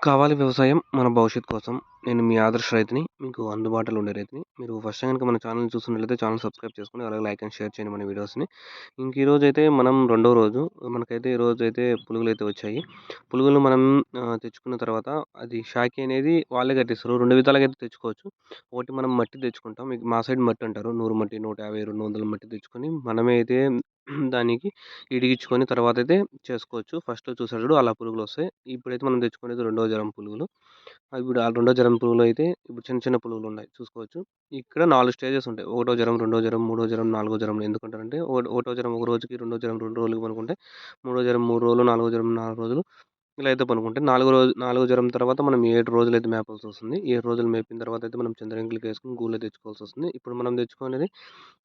కావాలి వ్యవసాయం మన భవిష్యత్తు కోసం. నేను మీ ఆదర్శ రైతుని. మీకు అందుబాటులో ఉండే రైతుని. మీరు ఫస్ట్ టైమ్ గనుక మన ఛానెల్‌ని చూస్తున్నట్లయితే ఛానెల్ సబ్స్క్రైబ్ చేసుకొని, అలాగే లైక్ అండ్ షేర్ చేయండి మన వీడియోస్‌ని. ఈరోజైతే మనం రెండో రోజు. మనకైతే ఈరోజైతే పులుగులైతే వచ్చాయి. పులుగులు మనం తెచ్చుకున్న తర్వాత అది షాకీ అనేది వాళ్ళే కట్టిస్తారు. 2 విధాలుగా అయితే తెచ్చుకోవచ్చు. ఒకటి మనం మట్టి తెచ్చుకుంటాం. మా సైడ్ మట్టి అంటారు. 100 మట్టి, 150, 200 మట్టి తెచ్చుకొని మనమే అయితే దానికి ఇడిగించుకొని తర్వాతైతే చేసుకోవచ్చు. ఫస్ట్‌లో చూసారు చూడు అలా పురుగులొస్తాయి. ఇప్పుడైతే మనం తెచ్చుకునేది రెండో జరం పులుగులు. ఇప్పుడు ఆ రెండో జరం పురుగులైతే ఇప్పుడు చిన్న చిన్న పురుగులున్నాయి చూసుకోవచ్చు. ఇక్కడ 4 స్టేజెస్ ఉంటాయి. ఒకటో జరం, రెండో జరం, మూడో జరం, నాలుగో జరం ఎందుకంటారంటే ఒకటో జరం ఒక రోజుకి, రెండో జరం 2 రోజులకి పనుకుంటే, మూడో జరం 3 రోజులు, నాలుగో జరం 4 రోజులు ఇలా అయితే పనుకుంటే నాలుగో జరం తర్వాత మనం 7 రోజులైతే మేపాల్సొస్తుంది. 7 రోజులు మేపిన తర్వాత అయితే మనం చంద్రగింకులకేసుకొని గూళ్ళో తెచ్చుకోవాల్సొస్తుంది. ఇప్పుడు మనం తెచ్చుకునేది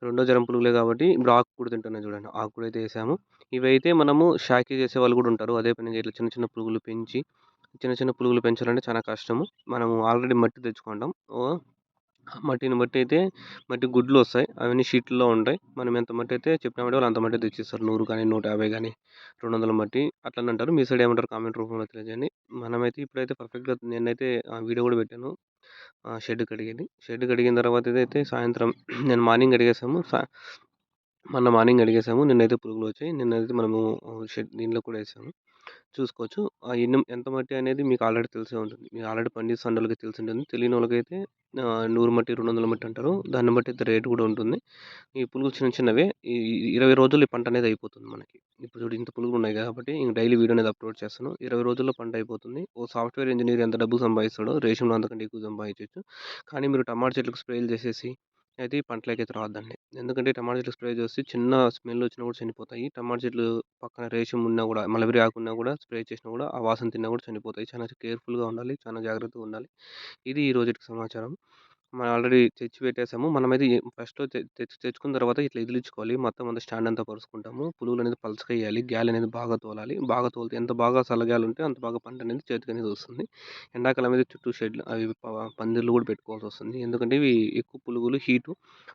రెండో జరం పురుగులే కాబట్టి ఇప్పుడు ఆకు కూడా తింటున్నాయి చూడండి. ఆకు కూడా అయితే ఏసాము. ఇవైతే మనము షాకీ చేసేవాళ్ళు కూడా ఉంటారు. అదే పనిగా ఇట్లా చిన్న చిన్న పురుగులు పెంచి చిన్న చిన్న పురుగులు పెంచాలంటే చాలా కష్టము. మనము ఆల్రెడీ మట్టి తెచ్చుకుంటాం. మట్టిని బట్టి అయితే మట్టి గుడ్లొస్తాయి. అవన్నీ షీట్‌లో ఉంటాయి. మనం ఎంత మట్టి అయితే చెప్పినామంటే వాళ్ళు అంత మట్టి తెచ్చిస్తారు. 100 గాని, 150 గాని, 200 మట్టి అట్లనే అంటారు. మీ సైడ్ ఏమంటారో కామెంట్ రూపంలో తెలియజేయండి. మనమైతే ఇప్పుడైతే పర్ఫెక్ట్‌గా నేనైతే వీడియో కూడా పెట్టాను. షెడ్ కడిగేది. షెడ్ కడిగిన తర్వాత ఇదైతే సాయంత్రం నేను మార్నింగ్ కడిగేసాము. మొన్న మార్నింగ్ కడిగేసాము. నిన్నైతే పురుగులొచ్చాయి. నిన్నైతే మనము దీంట్లో కూడా ఏసాము. చూసుకోవచ్చు. ఎంత మట్టి అనేది మీకు ఆల్రెడీ తెలిసే ఉంటుంది. మీరు ఆల్రెడీ పండిస్తున్నోళ్ళకి తెలిసుంటుంది. తెలియనోళ్ళకైతే 100 మట్టి, 200 మట్టి అంటారు. దాన్ని బట్టి అయితే రేట్ కూడా ఉంటుంది. ఈ పులుగులు చిన్న చిన్నవే. ఈ 20 రోజుల్లో ఈ పంట అనేది అయిపోతుంది మనకి. ఇప్పుడు చూడు ఇంత పురుగులున్నాయి కాబట్టి ఇంక డైలీ వీడియో అనేది అప్‌లోడ్ చేస్తాను. 20 రోజుల్లో పంట అయిపోతుంది. ఓ సాఫ్ట్‌వేర్ ఇంజినీర్ ఎంత డబ్బు సంపాదిస్తాడో రేషన్‌లో అంతకంటే ఎక్కువ సంపాదించొచ్చు. కానీ మీరు టమాటా చెట్లకు స్ప్రేలు చేసేసి అయితే ఈ పంటలకైతే రావద్దండి. ఎందుకంటే టమాటా చెట్లకు స్ప్రే చేస్తే చిన్న స్మెల్ వచ్చినా కూడా చనిపోతాయి. టమాటా చెట్లు పక్కన రేషం ఉన్నా కూడా మలబెరి ఆకున్నా కూడా స్ప్రే చేసినా కూడా ఆ వాసన తిన్నా కూడా చనిపోతాయి. చాలా కేర్‌ఫుల్‌గా ఉండాలి. చాలా జాగ్రత్తగా ఉండాలి. ఇది ఈ రోజుటికి సమాచారం. మనం ఆల్రెడీ తెచ్చి పెట్టేసాము. మనమైతే ఫస్ట్‌లో తెచ్చుకున్న తర్వాత ఇట్లా ఇదిలించుకోవాలి. మొత్తం అంతా స్టాండ్ అంతా పరుచుకుంటాము. పులుగులనేది పలచగా ఎయాలి. గాలి అనేది బాగా తోలాలి. బాగా తోలితే ఎంత బాగా చల్లగాలి ఉంటే అంత బాగా పంట అనేది చేతికనేది వస్తుంది. ఎండాకాలం అయితే చుట్టూ షెడ్‌లు అవి పందిర్లు కూడా పెట్టుకోవాల్సొస్తుంది. ఎందుకంటే ఇవి ఎక్కువ పులుగులు హీటు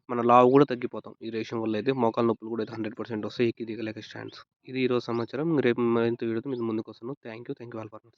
మన లావు కూడా తగ్గిపోతాం. ఈ రేషం వల్ల అయితే మోకాలు నొప్పులు కూడా అయితే 100% వస్తాయి. ఎక్కి దిగలేక స్టాండ్స్. ఇది ఈరోజు సమాచారం. రేపు మరింత వీడియోతో మీ ముందుకొస్తాను. Thank you all for